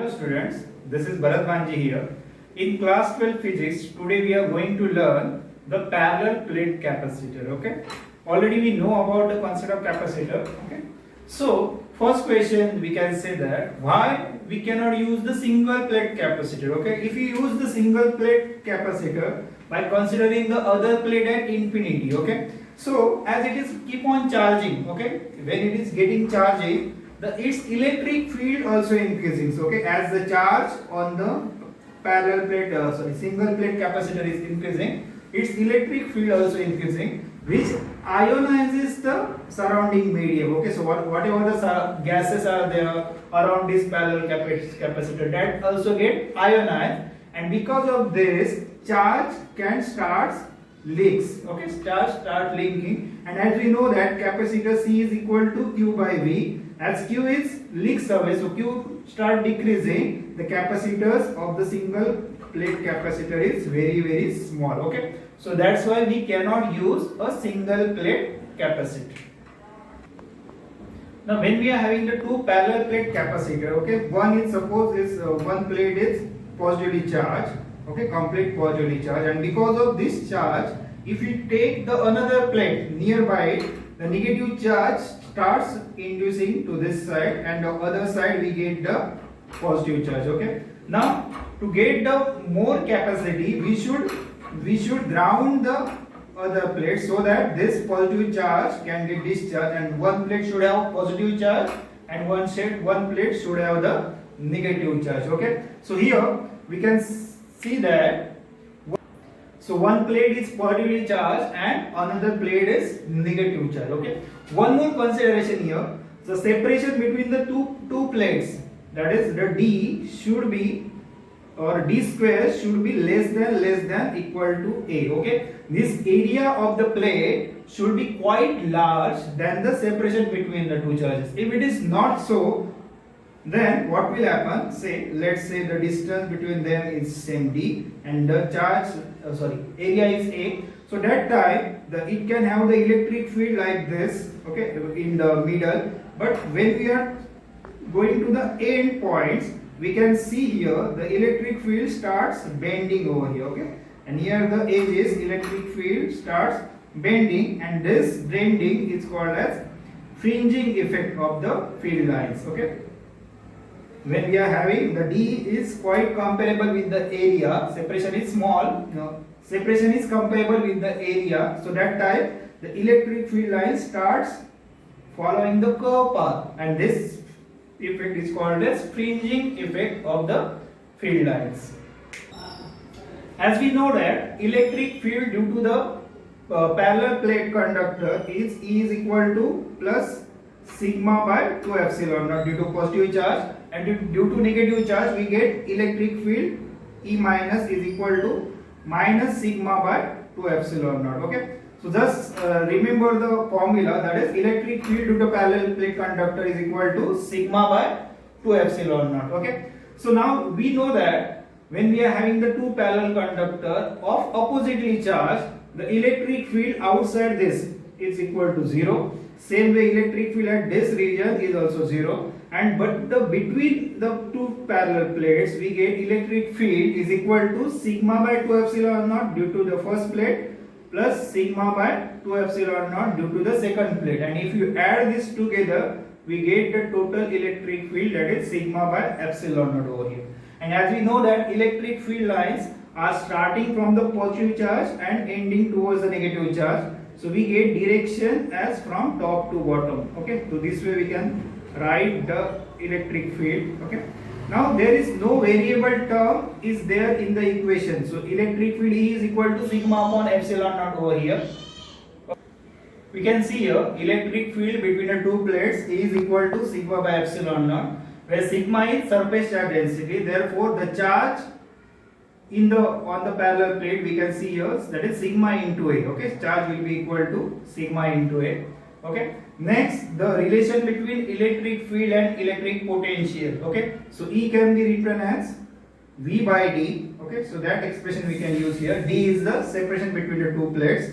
Hello students, this is Bharat Banji here. In class 12 physics, today we are going to learn the parallel plate capacitor. Okay, already we know about the concept of capacitor. Okay, so first question we can say that why we cannot use the single plate capacitor. Okay, if you use the single plate capacitor by considering the other plate at infinity. Okay, so as it is keep on charging. Okay, when it is getting charging, its electric field also increasing. So, okay, as the charge on the parallel plate, single plate capacitor is increasing, its electric field also increasing, which ionizes the surrounding medium. Okay, so whatever the gases are there around this parallel capacitor, that also get ionized, and because of this, charge can start leaks. Okay, start linking, and as we know that capacitor C is equal to Q by V. As Q is leaks away, so Q start decreasing, the capacitors of the single plate capacitor is very small. Okay, so that's why we cannot use a single plate capacitor. Now when we are having the two parallel plate capacitor, okay, one is suppose is one plate is positively charged, okay, complete positively charged, and because of this charge, if we take the another plate nearby, the negative charge starts inducing to this side, and the other side we get the positive charge. Okay, now to get the more capacity, we should ground the other plate so that this positive charge can get discharged, and one plate should have positive charge and one plate should have the negative charge. Okay, so here we can see that so one plate is positively charged and another plate is negative charge. Okay, one more consideration here, the separation between the two plates, that is the D should be, or D square should be less than equal to A. Okay, this area of the plate should be quite large than the separation between the two charges. If it is not so, then what will happen, say let's say the distance between them is same D and the area is A, so that time it can have the electric field like this, okay, in the middle, but when we are going to the end points, we can see here the electric field starts bending over here. Okay, and here the edges electric field starts bending, and this bending is called as fringing effect of the field lines. Okay, when we are having the D is quite comparable with the area, separation is small, separation is comparable with the area, so that time the electric field line starts following the curve path, and this effect is called as fringing effect of the field lines. As we know that electric field due to the parallel plate conductor is E is equal to plus sigma by 2 epsilon naught due to positive charge, and due to negative charge we get electric field E minus is equal to minus sigma by 2 epsilon naught. Okay, so just remember the formula, that is electric field due to parallel plate conductor is equal to sigma by 2 epsilon naught. Okay, so now we know that when we are having the two parallel conductor of oppositely charged, the electric field outside this is equal to 0. Same way electric field at this region is also 0, and but the between the two parallel plates we get electric field is equal to sigma by 2 epsilon naught due to the first plate plus sigma by 2 epsilon naught due to the second plate, and if you add this together we get the total electric field, that is sigma by epsilon naught over here. And as we know that electric field lines are starting from the positive charge and ending towards the negative charge, so we get direction as from top to bottom. Okay, so this way we can write the electric field. Okay, now there is no variable term is there in the equation, so electric field E is equal to sigma upon epsilon naught over here. We can see here electric field between the two plates E is equal to sigma by epsilon naught, where sigma is surface charge density, therefore the charge on the parallel plate we can see here, that is sigma into A. Okay, charge will be equal to sigma into A. Okay, next the relation between electric field and electric potential. Okay, so E can be written as V by D. Okay, so that expression we can use here. D is the separation between the two plates,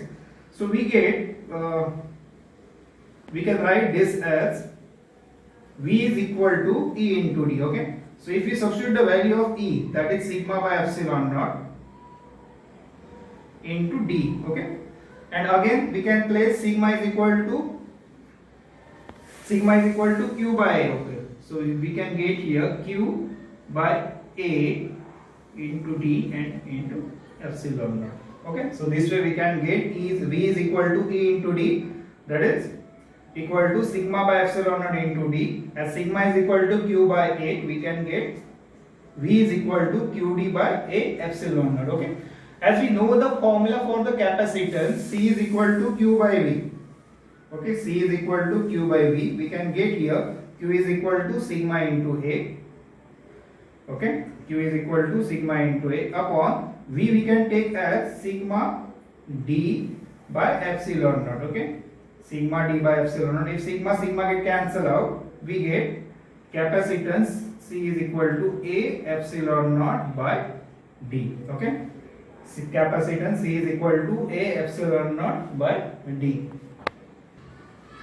so we get we can write this as V is equal to E into D. Okay, So if we substitute the value of E, that is sigma by epsilon naught into D, okay, and again we can place sigma is equal to Q by A, okay. So we can get here Q by A into D and into epsilon naught. Okay, so this way we can get V is equal to E into D, that is equal to sigma by epsilon naught into D. As sigma is equal to Q by A, we can get V is equal to QD by A epsilon naught. Okay, as we know the formula for the capacitance, C is equal to Q by V. Okay, C is equal to Q by V. We can get here Q is equal to sigma into A. Okay, Q is equal to sigma into A upon V we can take as sigma D by epsilon naught. Okay, sigma D by epsilon naught. If sigma get cancelled out, we get capacitance C is equal to A epsilon naught by D. Okay, capacitance C is equal to A epsilon naught by D.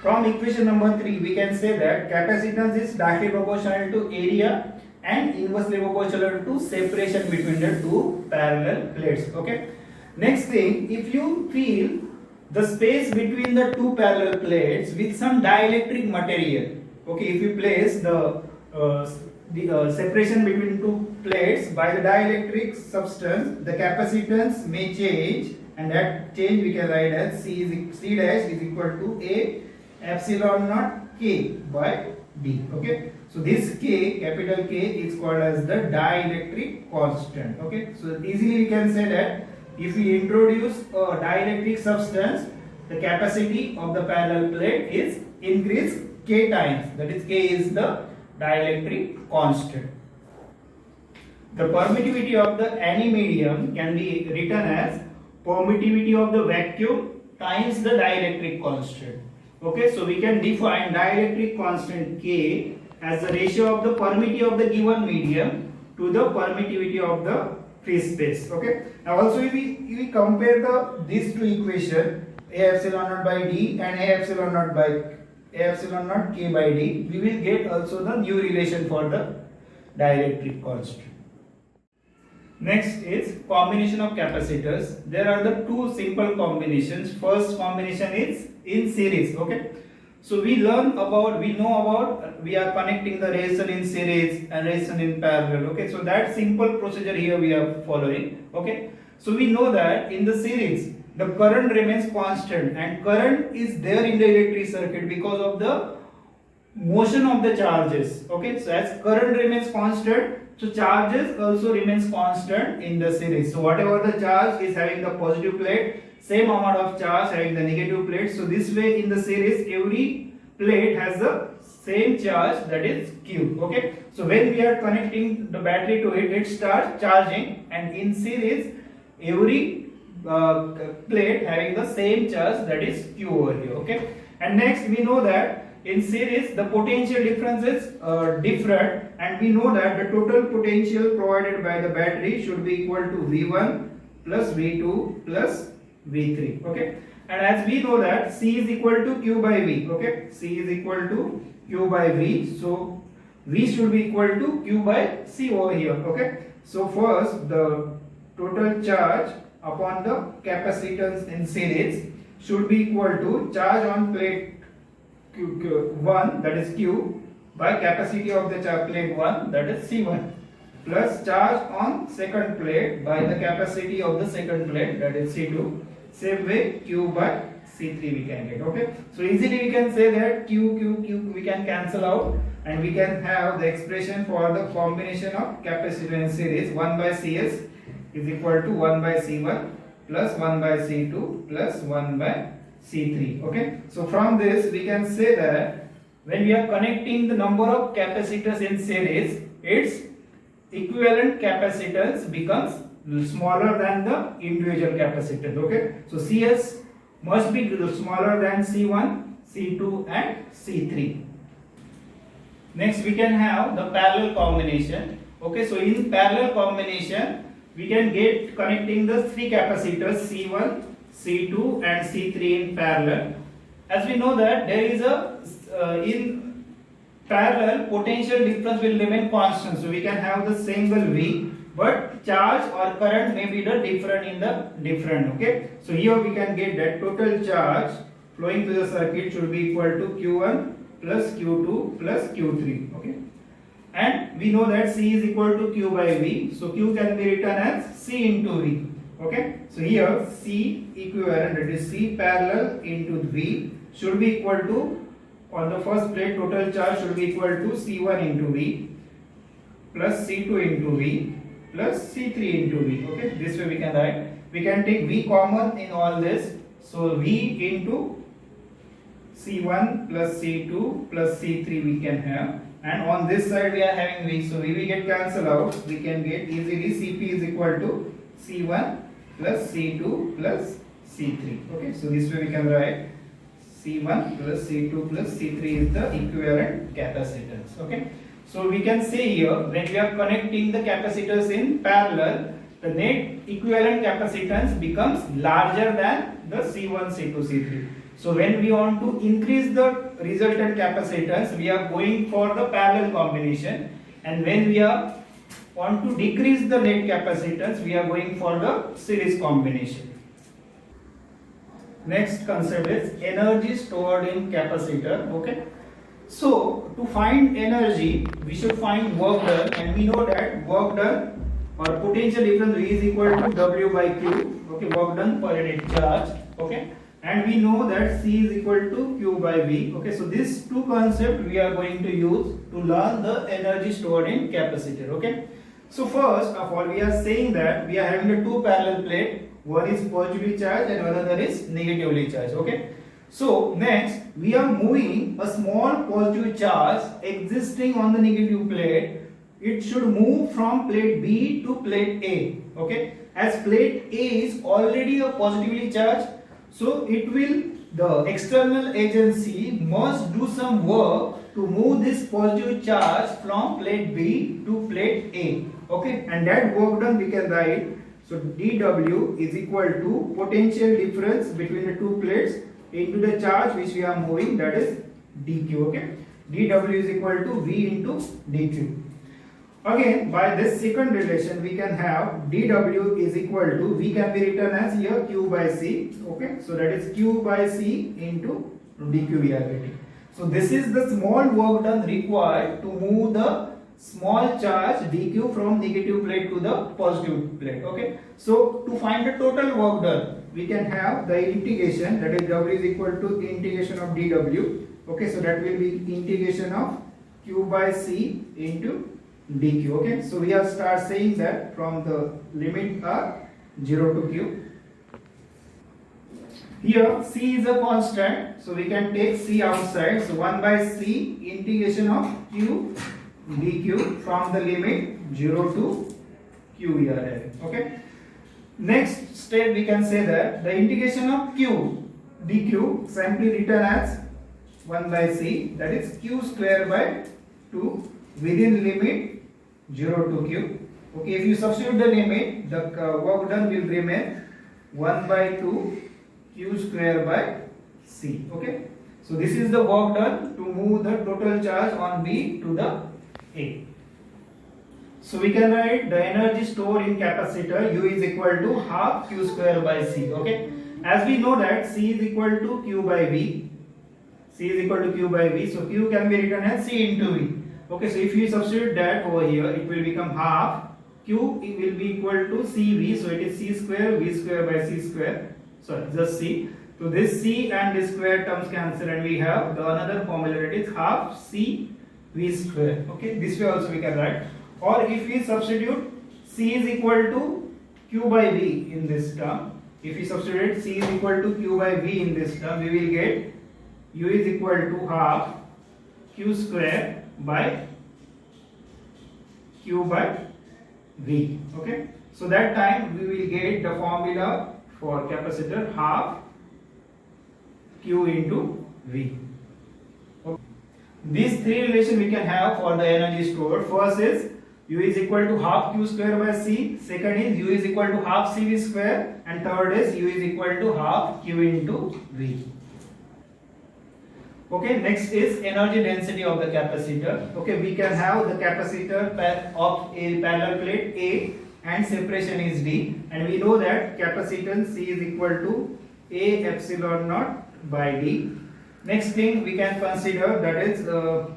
From equation number 3, we can say that capacitance is directly proportional to area and inversely proportional to separation between the two parallel plates. Okay. Next thing, if you feel the space between the two parallel plates with some dielectric material, okay, if you place the separation between two plates by the dielectric substance, the capacitance may change, and that change we can write as C dash is equal to A epsilon naught K by D. Okay, so this K, capital K, is called as the dielectric constant. Okay, so easily we can say that if we introduce a dielectric substance, the capacity of the parallel plate is increased K times, that is K is the dielectric constant. The permittivity of the any medium can be written as permittivity of the vacuum times the dielectric constant. Okay, so we can define dielectric constant K as the ratio of the permittivity of the given medium to the permittivity of the free space. Okay, now also if we compare these two equations, A epsilon naught by D and A epsilon naught K by D, we will get also the new relation for the dielectric constant. Next is combination of capacitors. There are the two simple combinations. First combination is in series. Okay, so we know about we are connecting the resistor in series and resistor in parallel. Okay, so that simple procedure here we are following. Okay, so we know that in the series the current remains constant, and current is there in the electric circuit because of the motion of the charges. Okay, so as current remains constant, so charges also remains constant in the series. So whatever the charge is having the positive plate, same amount of charge having the negative plate. So this way in the series every plate has the same charge, that is Q. Okay, so when we are connecting the battery to it, it starts charging, and in series every plate having the same charge, that is Q over here. Okay, and next we know that in series the potential differences are different, and we know that the total potential provided by the battery should be equal to V1 plus V2 plus V3. Okay, and as we know that C is equal to Q by V. Okay, C is equal to Q by V, so V should be equal to Q by C over here. Okay, so first the total charge upon the capacitance in series should be equal to charge on plate Q1, that is Q, by capacity of the plate 1, that is C1, plus charge on second plate by the capacity of the second plate, that is C2. Same way Q by C3 we can get. Okay, so easily we can say that Q we can cancel out, and we can have the expression for the combination of capacitor in series. 1 by Cs is equal to 1 by C1 plus 1 by C2 plus 1 by C3. Okay, so from this we can say that when we are connecting the number of capacitors in series, its equivalent capacitance becomes smaller than the individual capacitors. Okay, so Cs must be smaller than C1, C2 and C3. Next we can have the parallel combination. Okay, so in parallel combination we can get connecting the three capacitors C1, C2 and C3 in parallel. As we know that there is a in parallel, potential difference will remain constant. So we can have the single V, but charge or current may be the different in the different. Okay. So here we can get that total charge flowing through the circuit should be equal to Q1 plus Q2 plus Q3. Okay. And we know that C is equal to Q by V. So Q can be written as C into V. Okay. So here C equivalent, that is C parallel into V, should be equal to, on the first plate total charge should be equal to C1 into V plus C2 into V plus C3 into V. Okay. This way we can write. We can take V common in all this. So V into C1 plus C2 plus C3 we can have. And on this side we are having V, so V will get cancelled out. We can get easily Cp is equal to C1 plus C2 plus C3. Okay, so this way we can write C1 plus C2 plus C3 is the equivalent capacitance. Okay, so we can say here when we are connecting the capacitors in parallel, the net equivalent capacitance becomes larger than the C1, C2, C3. So when we want to increase the resultant capacitance, we are going for the parallel combination, and when we want to decrease the net capacitance, we are going for the series combination. Next concept is energy stored in capacitor. Okay, so to find energy, we should find work done, and we know that work done or potential difference V is equal to W by Q. Okay, work done per unit charge. Okay. And we know that C is equal to Q by V. Okay, so these two concepts we are going to use to learn the energy stored in capacitor. Okay, so first of all we are saying that we are having the two parallel plate. One is positively charged and another is negatively charged. Okay, so next we are moving a small positive charge existing on the negative plate. It should move from plate B to plate A. Okay, as plate A is already a positively charged, so it will, the external agency must do some work to move this positive charge from plate B to plate A. Okay, and that work done we can write. So dW is equal to potential difference between the two plates into the charge which we are moving, that is dQ. Okay, dW is equal to V into dQ. Again, by this second relation we can have dW is equal to, V can be written as here Q by C. Okay, so that is Q by C into dQ we are getting. So this is the small work done required to move the small charge dQ from negative plate to the positive plate. Okay, so to find the total work done, we can have the integration, that is W is equal to integration of dW. Okay, so that will be integration of Q by C into dQ. Okay, so we have start saying that from the limit are 0 to Q. Here C is a constant, so we can take C outside. So 1 by C integration of Q dQ from the limit 0 to Q we are having. Okay, next step we can say that the integration of Q dQ simply written as 1 by C, that is Q square by 2 within limit 0 to Q. Okay, if you substitute the limit, the work done will remain 1 by 2 Q square by C. Okay, so this is the work done to move the total charge on B to the A. So we can write the energy stored in capacitor U is equal to half Q square by C. Okay, as we know that C is equal to Q by V. C is equal to Q by V, so Q can be written as C into V. Okay, so if you substitute that over here, it will become half Q, it will be equal to CV, so it is C square V square by C square, sorry, just C. So this C and this square terms cancel, and we have the another formula, that is half C V square. Okay, this way also we can write. Or if we substitute C is equal to Q by V in this term, if we substitute C is equal to Q by V in this term, we will get U is equal to half Q square by Q by V. Okay, so that time we will get the formula for capacitor half Q into V. Okay. These three relations we can have for the energy stored. First is U is equal to half Q square by C, second is U is equal to half CV square, and third is U is equal to half Q into V. Okay, next is energy density of the capacitor. Okay, we can have the capacitor of a parallel plate A and separation is D, and we know that capacitance C is equal to A epsilon naught by D. Next thing we can consider, that is the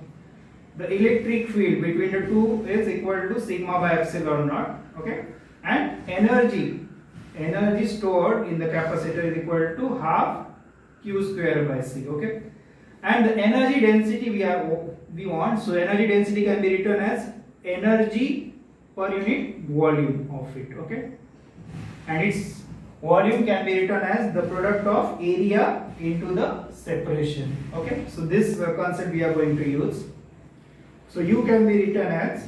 electric field between the two is equal to sigma by epsilon naught. Okay, and energy stored in the capacitor is equal to half Q square by C. Okay, and the energy density we want, so energy density can be written as energy per unit volume of it. Okay, and its volume can be written as the product of area into the separation. Okay, so this concept we are going to use. So U can be written as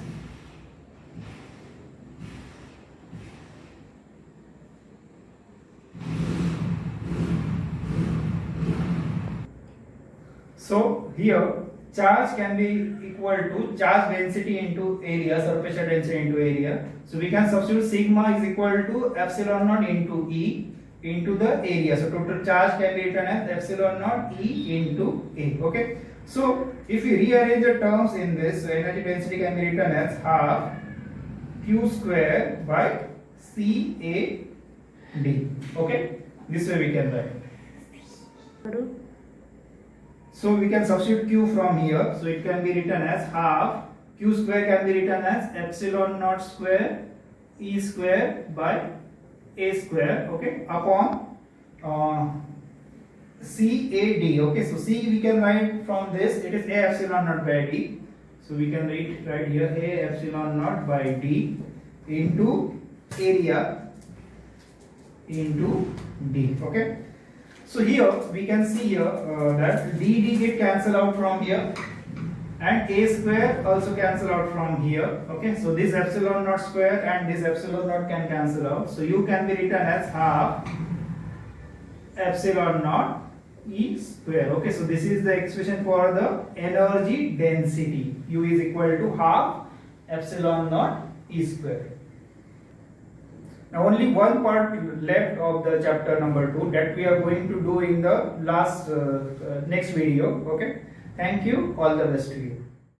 so here charge can be equal to charge density into area, surface density into area. So we can substitute sigma is equal to epsilon naught into E into the area. So total charge can be written as epsilon naught E into A. Okay. So if we rearrange the terms in this, so energy density can be written as half Q square by C A D. Okay. This way we can write. So we can substitute Q from here. So it can be written as half Q square can be written as epsilon naught square E square by A square. Okay, upon CAD. Okay, so C we can write from this. It is A epsilon naught by D. So we can write here A epsilon naught by D into area into D. Okay. So here we can see here that D get cancel out from here, and A square also cancel out from here. Okay, so this epsilon naught square and this epsilon naught can cancel out. So U can be written as half epsilon naught E square. Okay, so this is the expression for the energy density. U is equal to half epsilon naught E square. Now only one part left of the chapter number 2 that we are going to do in the last next video. Okay, thank you, all the best to you.